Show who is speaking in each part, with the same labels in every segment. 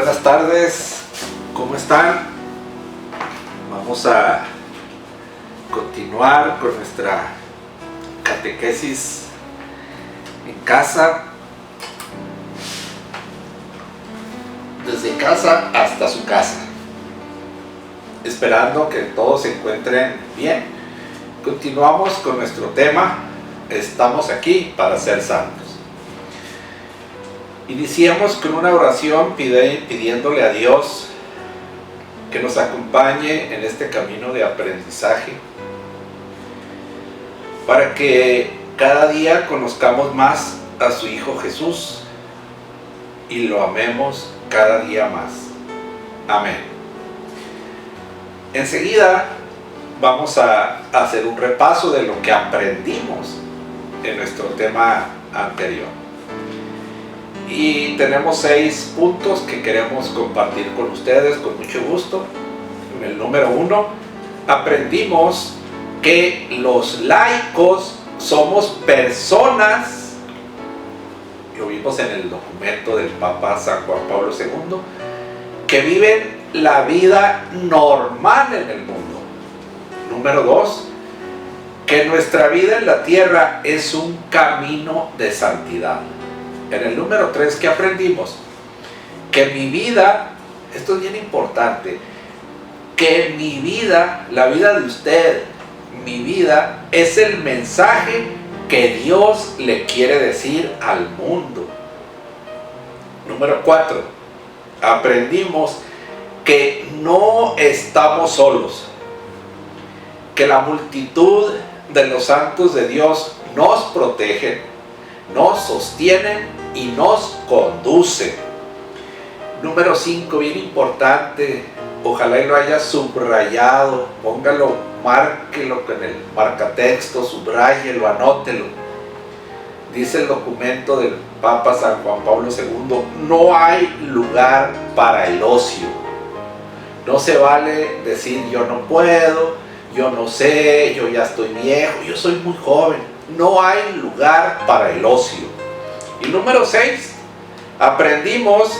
Speaker 1: Buenas tardes, ¿cómo están? Vamos a continuar con nuestra catequesis en casa, desde casa hasta su casa, esperando que todos se encuentren bien. Continuamos con nuestro tema, estamos aquí para ser santos. Iniciemos con una oración pidiéndole a Dios que nos acompañe en este camino de aprendizaje para que cada día conozcamos más a su Hijo Jesús y lo amemos cada día más. Amén. Enseguida vamos a hacer un repaso de lo que aprendimos en nuestro tema anterior. Y tenemos 6 puntos que queremos compartir con ustedes con mucho gusto. En el número 1, aprendimos que los laicos somos personas, lo vimos en el documento del Papa San Juan Pablo II, que viven la vida normal en el mundo. Número 2, que nuestra vida en la tierra es un camino de santidad. En el número 3, ¿qué aprendimos? Que mi vida, esto es bien importante, que mi vida, la vida de usted, mi vida, es el mensaje que Dios le quiere decir al mundo. Número 4, aprendimos que no estamos solos, que la multitud de los santos de Dios nos protegen, nos sostienen y nos conducen. Número 5, bien importante, ojalá y lo haya subrayado, póngalo, márquelo con el marcatexto, subráyelo, anótelo. Dice el documento del Papa San Juan Pablo II, no hay lugar para el ocio. No se vale decir yo no puedo, yo no sé, yo ya estoy viejo, yo soy muy joven. No hay lugar para el ocio. Y número 6, aprendimos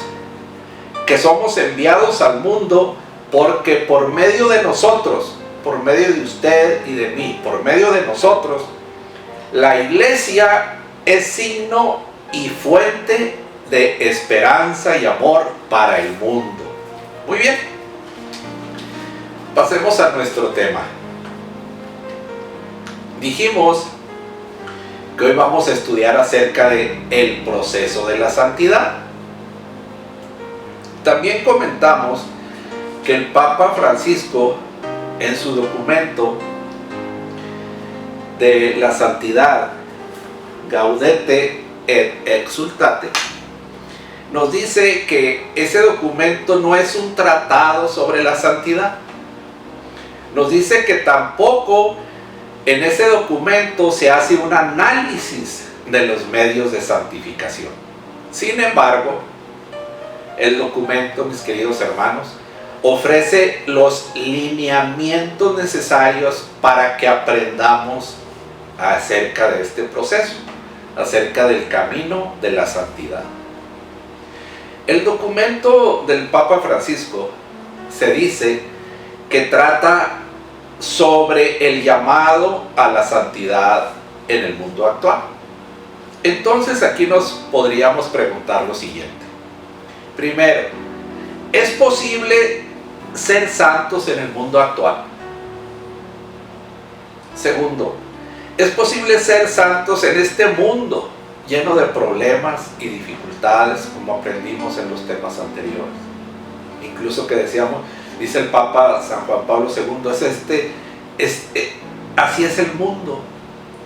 Speaker 1: que somos enviados al mundo porque por medio de nosotros, por medio de usted y de mí, por medio de nosotros, la iglesia es signo y fuente de esperanza y amor para el mundo. Muy bien, pasemos a nuestro tema. Dijimos que hoy vamos a estudiar acerca del proceso de la santidad. También comentamos que el Papa Francisco, en su documento de la santidad, Gaudete et Exsultate, nos dice que ese documento no es un tratado sobre la santidad. Nos dice que tampoco en ese documento se hace un análisis de los medios de santificación. Sin embargo, el documento, mis queridos hermanos, ofrece los lineamientos necesarios para que aprendamos acerca de este proceso, acerca del camino de la santidad. El documento del Papa Francisco se dice que trata sobre el llamado a la santidad en el mundo actual. Entonces aquí nos podríamos preguntar lo siguiente. Primero, ¿es posible ser santos en el mundo actual? Segundo, ¿es posible ser santos en este mundo lleno de problemas y dificultades, como aprendimos en los temas anteriores? Incluso que decíamos, dice el Papa San Juan Pablo II, así es el mundo,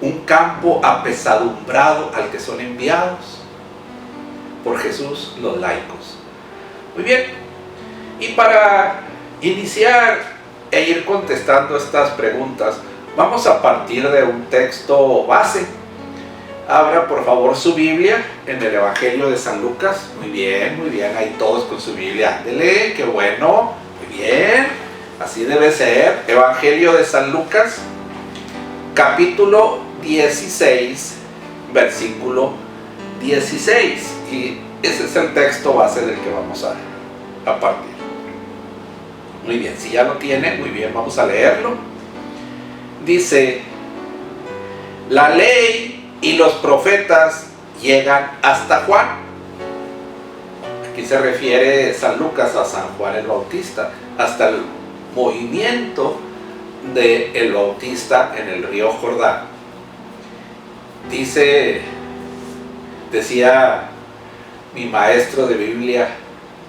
Speaker 1: un campo apesadumbrado al que son enviados por Jesús los laicos. Muy bien, y para iniciar e ir contestando estas preguntas, vamos a partir de un texto base. Abra por favor su Biblia en el Evangelio de San Lucas. Muy bien, ahí todos con su Biblia. Ándele, qué bueno. Bien, así debe ser. Evangelio de San Lucas, capítulo 16, versículo 16. Y ese es el texto base del que vamos a partir. Muy bien, si ya lo tiene, muy bien, vamos a leerlo. Dice, la ley y los profetas llegan hasta Juan. Aquí se refiere San Lucas a San Juan el Bautista, hasta el movimiento del Bautista en el río Jordán. Decía mi maestro de Biblia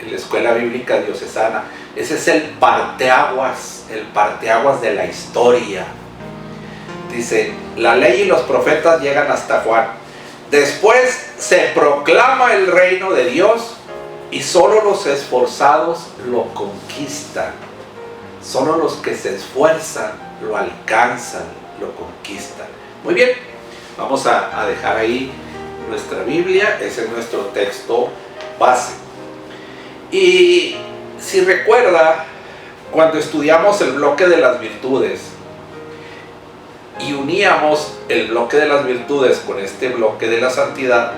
Speaker 1: en la escuela bíblica diocesana, ese es el parteaguas de la historia. Dice, la ley y los profetas llegan hasta Juan. Después se proclama el reino de Dios y solo los esforzados lo conquistan. Solo los que se esfuerzan lo alcanzan, lo conquistan. Muy bien, vamos a dejar ahí nuestra Biblia, ese es nuestro texto base. Y si recuerda, cuando estudiamos el bloque de las virtudes y uníamos el bloque de las virtudes con este bloque de la santidad,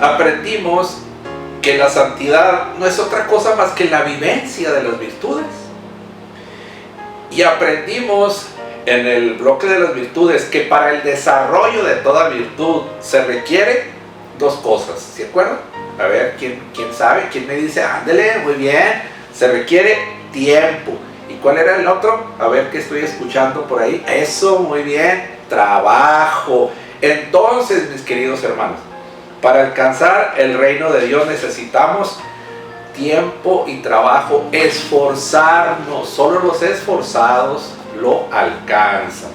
Speaker 1: aprendimos que la santidad no es otra cosa más que la vivencia de las virtudes. Y aprendimos en el bloque de las virtudes que para el desarrollo de toda virtud se requiere dos cosas, ¿se acuerdan? A ver, ¿quién sabe? ¿Quién me dice? Ándele, muy bien. Se requiere tiempo. ¿Y cuál era el otro? A ver, ¿qué estoy escuchando por ahí? Eso, muy bien. Trabajo. Entonces, mis queridos hermanos, para alcanzar el reino de Dios necesitamos tiempo y trabajo, esforzarnos. Solo los esforzados lo alcanzan.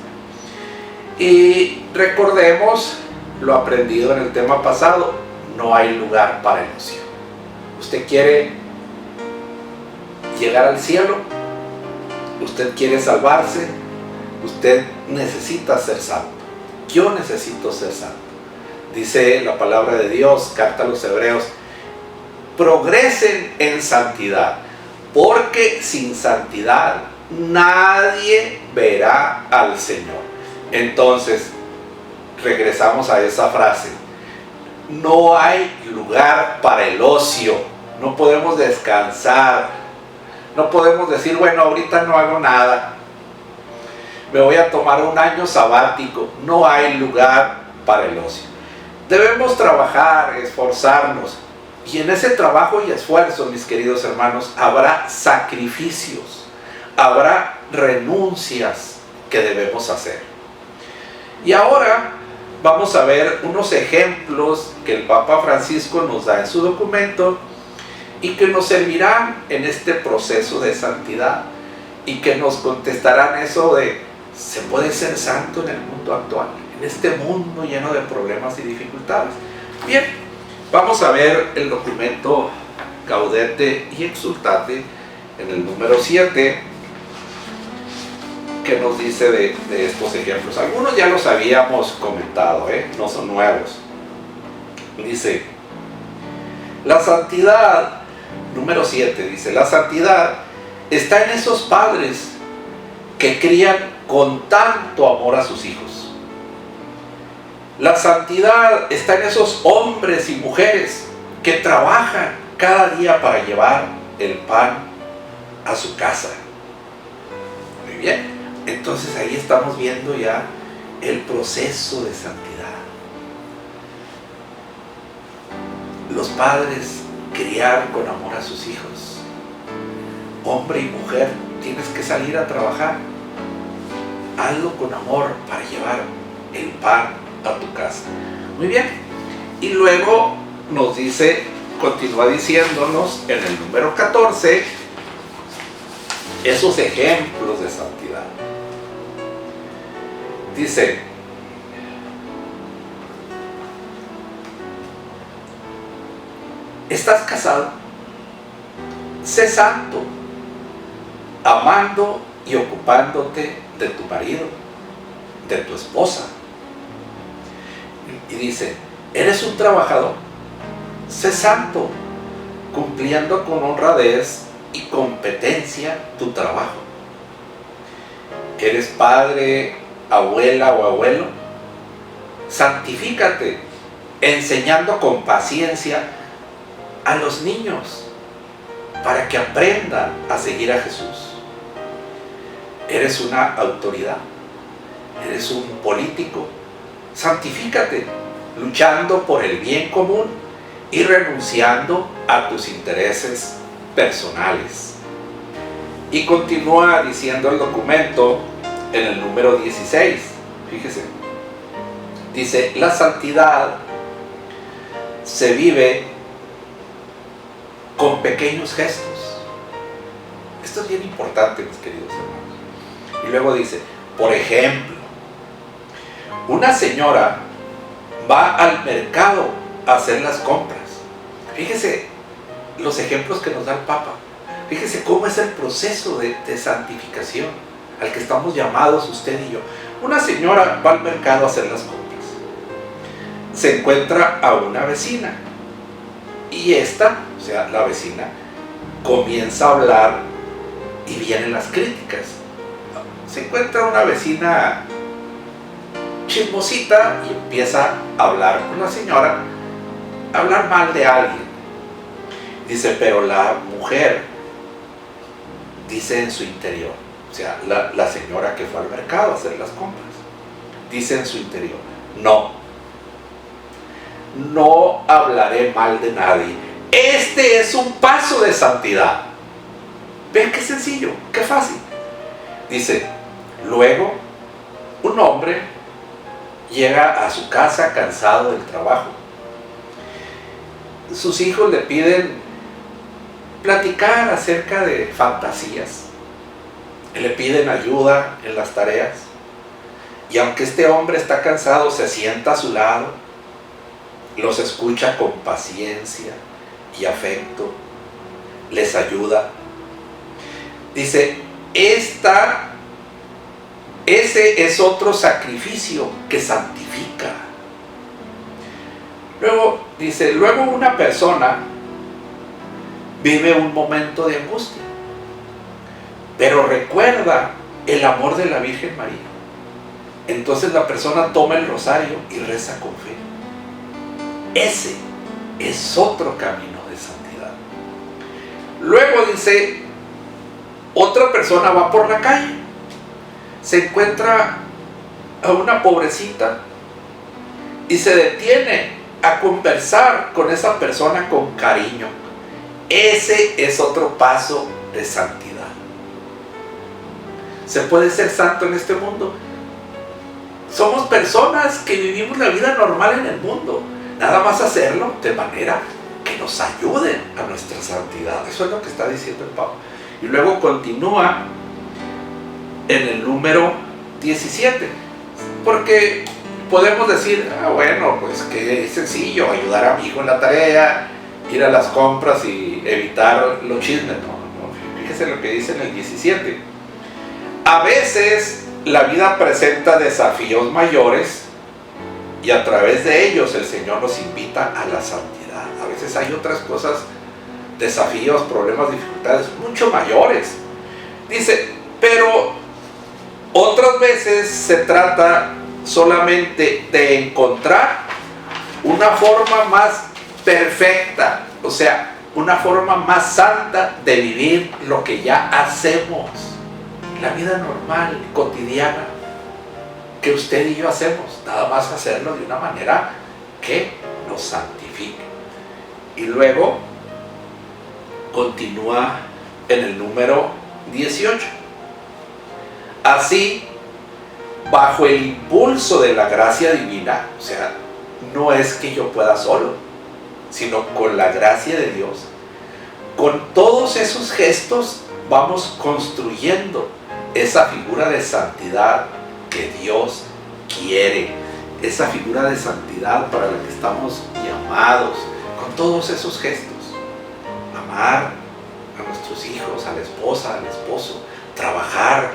Speaker 1: Y recordemos lo aprendido en el tema pasado: no hay lugar para el ocio. Usted quiere llegar al cielo, usted quiere salvarse, usted necesita ser santo. Yo necesito ser santo. Dice la palabra de Dios, carta a los Hebreos: progresen en santidad, porque sin santidad nadie verá al Señor. Entonces, regresamos a esa frase: no hay lugar para el ocio. No podemos descansar, no podemos decir, bueno, ahorita no hago nada, me voy a tomar un año sabático. No hay lugar para el ocio. Debemos trabajar, esforzarnos, y en ese trabajo y esfuerzo, mis queridos hermanos, habrá sacrificios, habrá renuncias que debemos hacer. Y ahora vamos a ver unos ejemplos que el Papa Francisco nos da en su documento y que nos servirán en este proceso de santidad, y que nos contestarán eso de: ¿se puede ser santo en el mundo actual, en este mundo lleno de problemas y dificultades? Bien, vamos a ver el documento Gaudete y Exultate en el número 7, que nos dice de estos ejemplos. Algunos ya los habíamos comentado, no son nuevos. Dice, la santidad, número 7, dice, la santidad está en esos padres que crían con tanto amor a sus hijos. La santidad está en esos hombres y mujeres que trabajan cada día para llevar el pan a su casa. Muy bien. Entonces ahí estamos viendo ya el proceso de santidad. Los padres criar con amor a sus hijos. Hombre y mujer, tienes que salir a trabajar. Hazlo con amor para llevar el pan a tu casa. Muy bien. Y luego nos dice, continúa diciéndonos en el número 14, esos ejemplos de santidad. Dice, ¿estás casado? Sé santo, amando y ocupándote de tu marido, de tu esposa. Y dice, ¿eres un trabajador? Sé santo, cumpliendo con honradez y competencia tu trabajo. ¿Eres padre, abuela o abuelo? Santifícate, enseñando con paciencia a los niños. para que aprendan a seguir a Jesús. Eres una autoridad, eres un político. Santifícate, luchando por el bien común y renunciando a tus intereses personales. Y continúa diciendo el documento en el número 16. Fíjese, dice: la santidad se vive con pequeños gestos. Esto es bien importante, mis queridos hermanos. Y luego dice, por ejemplo, una señora va al mercado a hacer las compras. Fíjese los ejemplos que nos da el Papa. Fíjese cómo es el proceso de santificación al que estamos llamados usted y yo. Una señora va al mercado a hacer las compras. Se encuentra a una vecina. Y esta, o sea, la vecina, comienza a hablar y vienen las críticas. Se encuentra una vecina chismosita y empieza a hablar con la señora, a hablar mal de alguien. Dice, pero la mujer dice en su interior, o sea, la señora que fue al mercado a hacer las compras, dice en su interior, no hablaré mal de nadie. Este es un paso de santidad. ¿Ven qué sencillo? Qué fácil. Dice, luego un hombre llega a su casa cansado del trabajo. Sus hijos le piden platicar acerca de fantasías. Le piden ayuda en las tareas. Y aunque este hombre está cansado, se sienta a su lado, los escucha con paciencia y afecto, les ayuda. Dice, ese es otro sacrificio que santifica. Luego dice, luego una persona vive un momento de angustia, pero recuerda el amor de la Virgen María. Entonces la persona toma el rosario y reza con fe. Ese es otro camino de santidad. Luego dice, otra persona va por la calle, se encuentra a una pobrecita y se detiene a conversar con esa persona con cariño. Ese es otro paso de santidad. ¿Se puede ser santo en este mundo? Somos personas que vivimos la vida normal en el mundo. Nada más hacerlo de manera que nos ayuden a nuestra santidad. Eso es lo que está diciendo el Papa. Y luego continúa en el número 17. Porque podemos decir, bueno, pues que es sencillo ayudar a mi hijo en la tarea, ir a las compras y evitar los chismes. No, fíjese lo que dice en el 17. A veces la vida presenta desafíos mayores y a través de ellos el Señor nos invita a la santidad. A veces hay otras cosas, desafíos, problemas, dificultades mucho mayores. Dice, pero otras veces se trata solamente de encontrar una forma más perfecta, o sea, una forma más santa de vivir lo que ya hacemos. La vida normal, cotidiana, que usted y yo hacemos, nada más hacerlo de una manera que nos santifique. Y luego continúa en el número 18. Así, bajo el impulso de la gracia divina, o sea, no es que yo pueda solo, sino con la gracia de Dios, con todos esos gestos vamos construyendo esa figura de santidad que Dios quiere, esa figura de santidad para la que estamos llamados, con todos esos gestos. Amar a nuestros hijos, a la esposa, al esposo, trabajar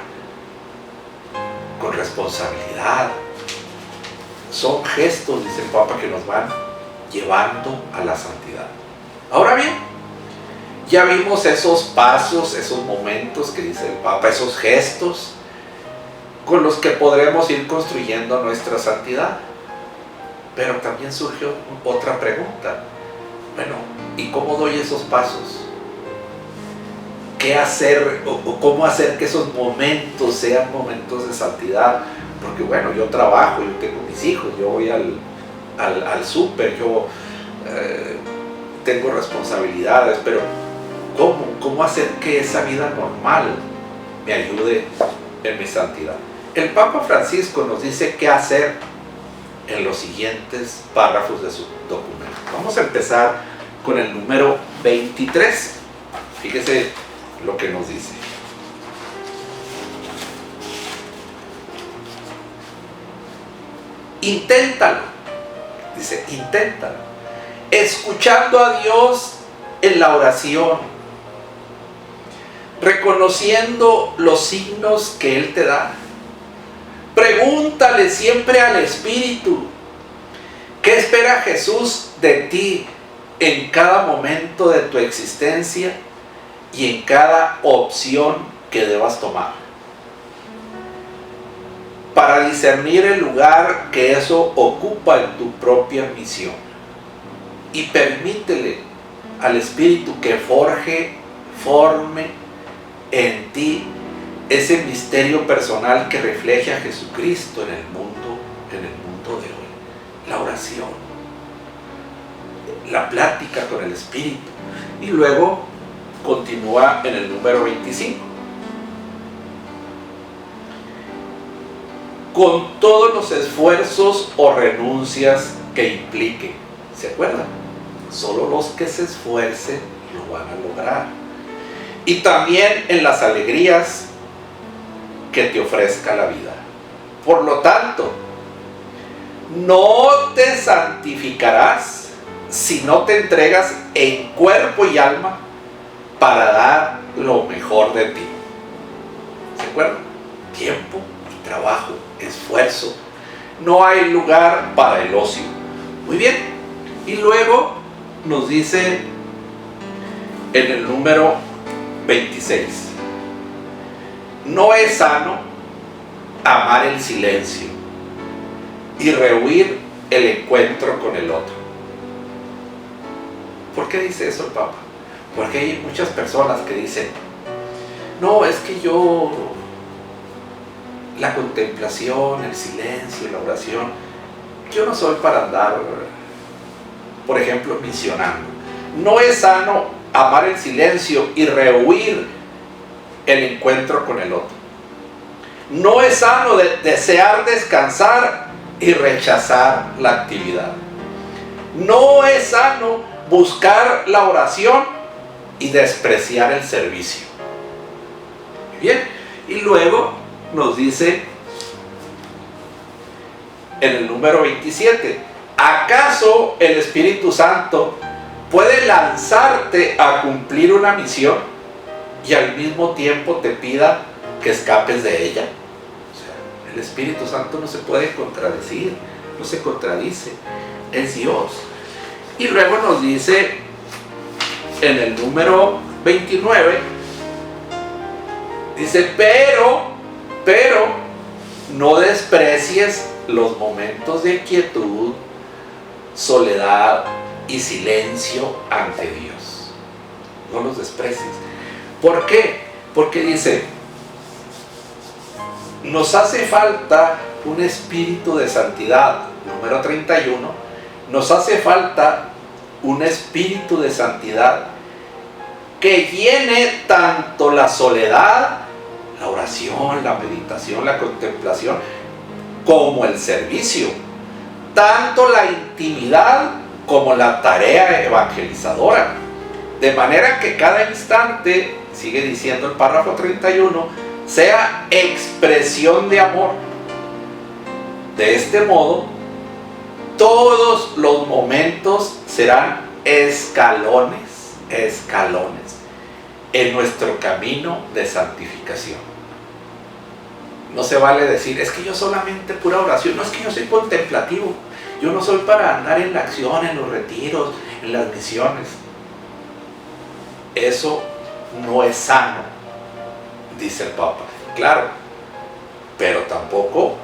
Speaker 1: con responsabilidad. Son gestos, dice el Papa, que nos van llevando a la santidad. Ahora bien, ya vimos esos pasos, esos momentos que dice el Papa, esos gestos con los que podremos ir construyendo nuestra santidad. Pero también surgió otra pregunta. Bueno, ¿y cómo doy esos pasos? qué hacer o cómo hacer que esos momentos sean momentos de santidad. Porque bueno, yo trabajo, yo tengo mis hijos, yo voy al súper, yo tengo responsabilidades, pero ¿cómo hacer que esa vida normal me ayude en mi santidad? El Papa Francisco nos dice qué hacer en los siguientes párrafos de su documento. Vamos a empezar con el número 23. Fíjese lo que nos dice. Inténtalo, dice, inténtalo, escuchando a Dios en la oración, reconociendo los signos que Él te da. Pregúntale siempre al Espíritu, ¿qué espera Jesús de ti en cada momento de tu existencia y en cada opción que debas tomar? Para discernir el lugar que eso ocupa en tu propia misión. Y permítele al Espíritu que forme en ti ese misterio personal que refleje a Jesucristo en el mundo de hoy. La oración, la plática con el Espíritu. Y luego continúa en el número 25. Con todos los esfuerzos o renuncias que impliquen. ¿Se acuerdan? Solo los que se esfuercen lo van a lograr. Y también en las alegrías que te ofrezca la vida. Por lo tanto, no te santificarás si no te entregas en cuerpo y alma para dar lo mejor de ti. ¿Se acuerdan? Tiempo y trabajo, esfuerzo. No hay lugar para el ocio. Muy bien. Y luego nos dice en el número 26. No es sano amar el silencio y rehuir el encuentro con el otro. ¿Por qué dice eso el Papa? Porque hay muchas personas que dicen, no, es que yo, la contemplación, el silencio, la oración, yo no soy para andar, por ejemplo, misionando. No es sano amar el silencio y rehuir el encuentro con el otro. No es sano desear descansar y rechazar la actividad. No es sano buscar la oración y despreciar el servicio. Bien, y luego nos dice en el número 27, ¿acaso el Espíritu Santo puede lanzarte a cumplir una misión y al mismo tiempo te pida que escapes de ella? O sea, el Espíritu Santo no se puede contradecir, no se contradice, es Dios. Y luego nos dice en el número 29, dice, pero no desprecies los momentos de quietud, soledad y silencio ante Dios. No los desprecies. ¿Por qué? Porque dice, nos hace falta un espíritu de santidad. Número 31, nos hace falta un espíritu de santidad que llene tanto la soledad, la oración, la meditación, la contemplación, como el servicio, tanto la intimidad como la tarea evangelizadora, de manera que cada instante, sigue diciendo el párrafo 31, sea expresión de amor. De este modo, todos los momentos serán escalones en nuestro camino de santificación. No se vale decir, es que yo solamente pura oración, no, es que yo soy contemplativo, yo no soy para andar en la acción, en los retiros, en las misiones. Eso no es sano, dice el Papa. Claro, pero tampoco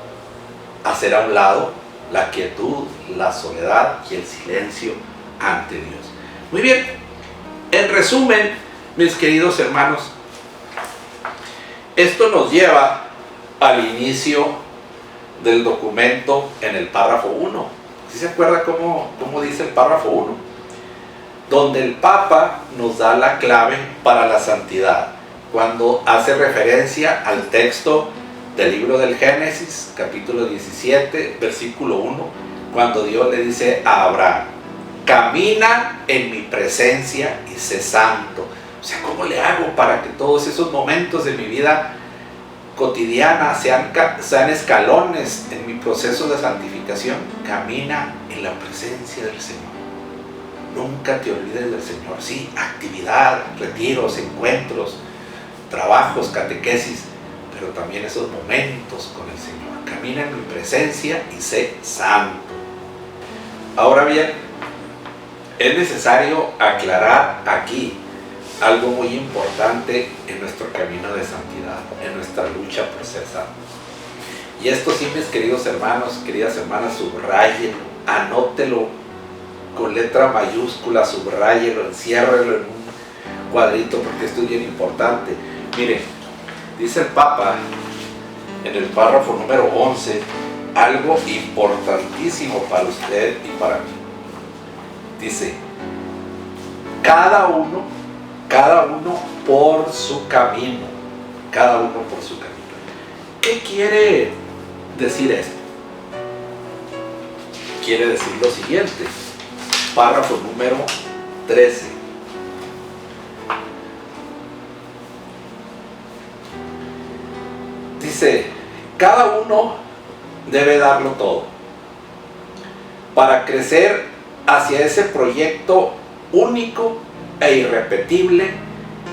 Speaker 1: hacer a un lado la quietud, la soledad y el silencio ante Dios. Muy bien, en resumen, mis queridos hermanos, Esto nos lleva al inicio del documento en el párrafo 1. ¿Sí se acuerda cómo dice el párrafo 1? Donde el Papa nos da la clave para la santidad, cuando hace referencia al texto del libro del Génesis, capítulo 17, versículo 1, cuando Dios le dice a Abraham: camina en mi presencia y sé santo. O sea, ¿cómo le hago para que todos esos momentos de mi vida cotidiana sean escalones en mi proceso de santificación? Camina en la presencia del Señor. Nunca te olvides del Señor. Sí, actividad, retiros, encuentros, trabajos, catequesis, pero también esos momentos con el Señor. Camina en mi presencia y sé santo. Ahora bien, es necesario aclarar aquí algo muy importante en nuestro camino de santidad, en nuestra lucha por ser santos. Y esto sí, mis queridos hermanos, queridas hermanas, subráyenlo, anótelo con letra mayúscula, subráyelo, enciérrelo en un cuadrito, porque esto es bien importante. Miren, dice el Papa en el párrafo número 11 algo importantísimo para usted y para mí. Dice: cada uno por su camino. Cada uno por su camino. ¿Qué quiere decir esto? Quiere decir lo siguiente. Párrafo número 13. Dice: cada uno debe darlo todo para crecer hacia ese proyecto único e irrepetible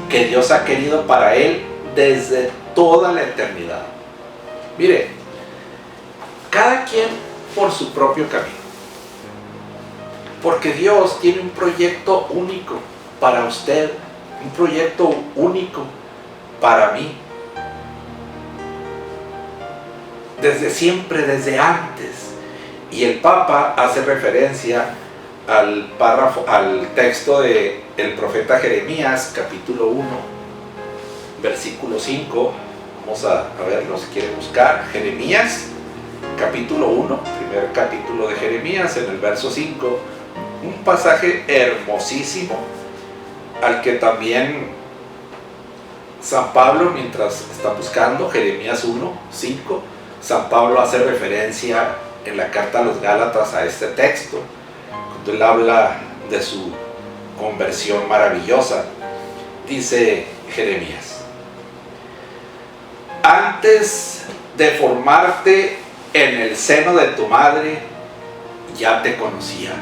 Speaker 1: que Dios ha querido para él desde toda la eternidad. Mire, cada quien por su propio camino, porque Dios tiene un proyecto único para usted, un proyecto único para mí, desde siempre, desde antes. Y el Papa hace referencia al texto del profeta Jeremías, capítulo 1, versículo 5. Vamos a verlo si quieren buscar. Jeremías, capítulo 1, primer capítulo de Jeremías, en el verso 5. Un pasaje hermosísimo al que también San Pablo, mientras está buscando Jeremías 1, 5, San Pablo hace referencia en la carta a los Gálatas a este texto, cuando él habla de su conversión maravillosa. Dice Jeremías: antes de formarte en el seno de tu madre, ya te conocía,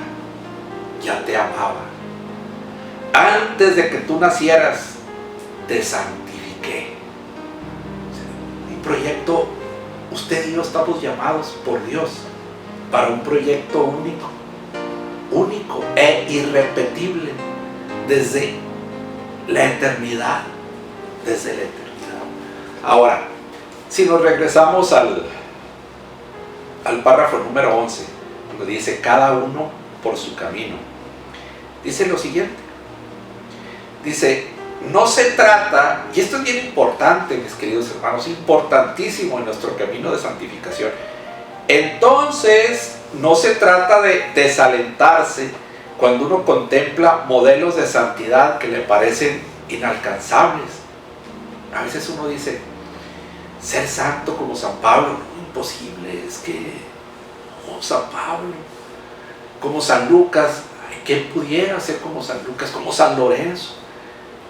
Speaker 1: ya te amaba. Antes de que tú nacieras, te santifiqué. Un proyecto. Usted y yo estamos llamados por Dios para un proyecto único e irrepetible desde la eternidad, Ahora, si nos regresamos al párrafo número 11, donde dice cada uno por su camino, dice lo siguiente. Dice: no se trata, y esto es bien importante, mis queridos hermanos, importantísimo en nuestro camino de santificación. Entonces, no se trata de desalentarse cuando uno contempla modelos de santidad que le parecen inalcanzables. A veces uno dice: ser santo como San Pablo, no, imposible, es que, San Pablo, como San Lucas, ¿quién pudiera ser como San Lucas, como San Lorenzo?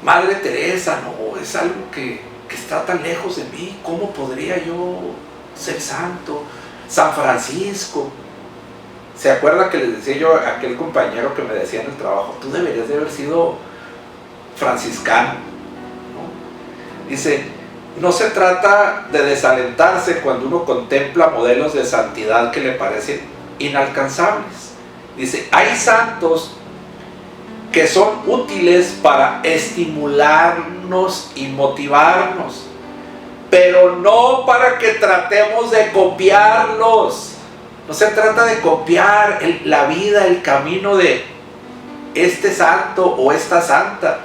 Speaker 1: Madre Teresa, no, es algo que está tan lejos de mí. ¿Cómo podría yo ser santo? San Francisco. ¿Se acuerda que les decía yo a aquel compañero que me decía en el trabajo: tú deberías de haber sido franciscano, ¿no? Dice: no se trata de desalentarse cuando uno contempla modelos de santidad que le parecen inalcanzables. Dice: hay santos que son útiles para estimularnos y motivarnos, pero no para que tratemos de copiarlos. No se trata de copiar la vida, el camino de este santo o esta santa.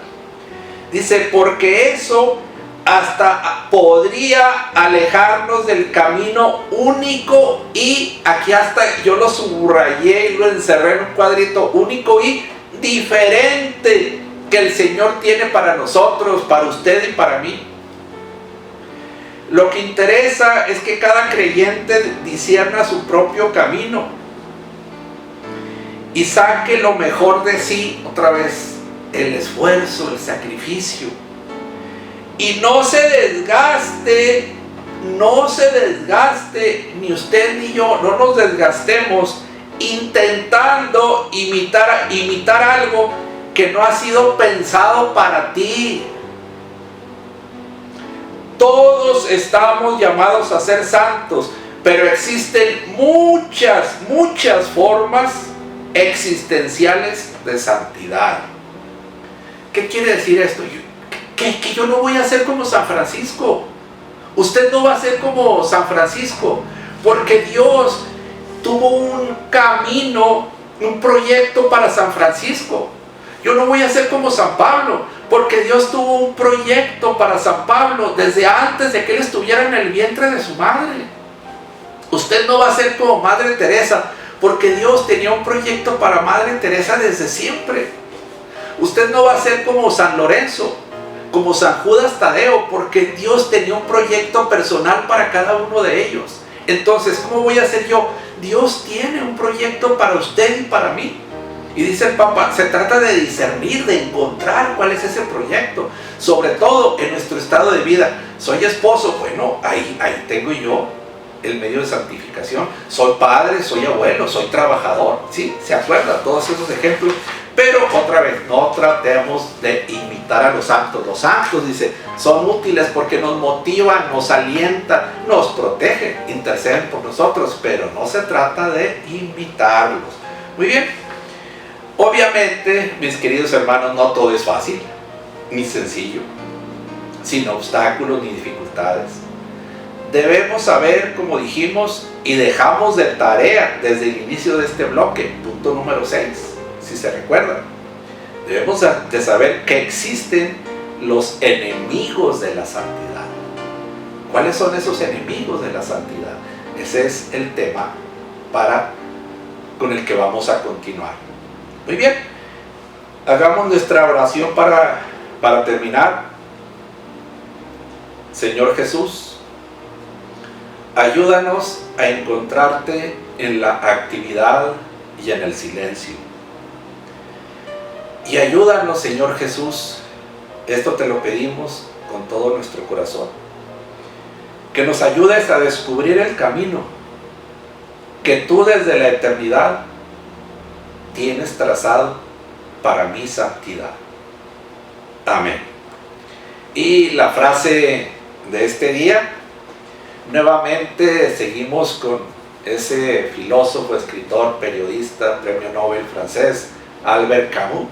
Speaker 1: Dice: porque eso hasta podría alejarnos del camino único y, aquí hasta yo lo subrayé y lo encerré en un cuadrito, único y diferente que el Señor tiene para nosotros, para usted y para mí. Lo que interesa es que cada creyente discierna su propio camino y saque lo mejor de sí, otra vez, el esfuerzo, el sacrificio. Y no se desgaste, ni usted ni yo, no nos desgastemos intentando imitar algo que no ha sido pensado para ti. Todos estamos llamados a ser santos, pero existen muchas formas existenciales de santidad. ¿Qué quiere decir esto? Que yo no voy a ser como San Francisco. Usted no va a ser como San Francisco, porque Dios tuvo un camino, un proyecto para San Francisco. Yo no voy a ser como San Pablo, porque Dios tuvo un proyecto para San Pablo desde antes de que él estuviera en el vientre de su madre. Usted no va a ser como Madre Teresa, porque Dios tenía un proyecto para Madre Teresa desde siempre. Usted no va a ser como San Lorenzo, como San Judas Tadeo, porque Dios tenía un proyecto personal para cada uno de ellos. Entonces, ¿cómo voy a ser yo? Dios tiene un proyecto para usted y para mí. Y dice el Papa, se trata de discernir, de encontrar cuál es ese proyecto, sobre todo en nuestro estado de vida. Soy esposo, bueno, ahí tengo yo el medio de santificación. Soy padre, soy abuelo, soy trabajador, ¿sí? ¿Se acuerdan todos esos ejemplos? Pero otra vez, no tratemos de imitar a los santos. Los santos, dice, son útiles porque nos motivan, nos alientan, nos protegen, interceden por nosotros, pero no se trata de imitarlos. Muy bien. Obviamente, mis queridos hermanos, no todo es fácil, ni sencillo, sin obstáculos ni dificultades. Debemos saber, como dijimos, y dejamos de tarea desde el inicio de este bloque, punto número 6, si se recuerdan. Debemos de saber que existen los enemigos de la santidad. ¿Cuáles son esos enemigos de la santidad? Ese es el tema con el que vamos a continuar. Muy bien, hagamos nuestra oración para terminar. Señor Jesús, ayúdanos a encontrarte en la actividad y en el silencio. Y ayúdanos, Señor Jesús, esto te lo pedimos con todo nuestro corazón, que nos ayudes a descubrir el camino que tú desde la eternidad tienes trazado para mi santidad. Amén. Y la frase de este día, nuevamente seguimos con ese filósofo, escritor, periodista, premio Nobel francés, Albert Camus.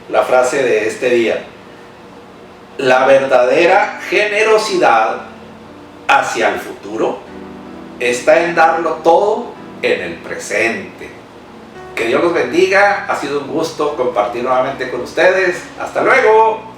Speaker 1: La frase de este día: la verdadera generosidad hacia el futuro está en darlo todo en el presente. Que Dios los bendiga. Ha sido un gusto compartir nuevamente con ustedes. Hasta luego.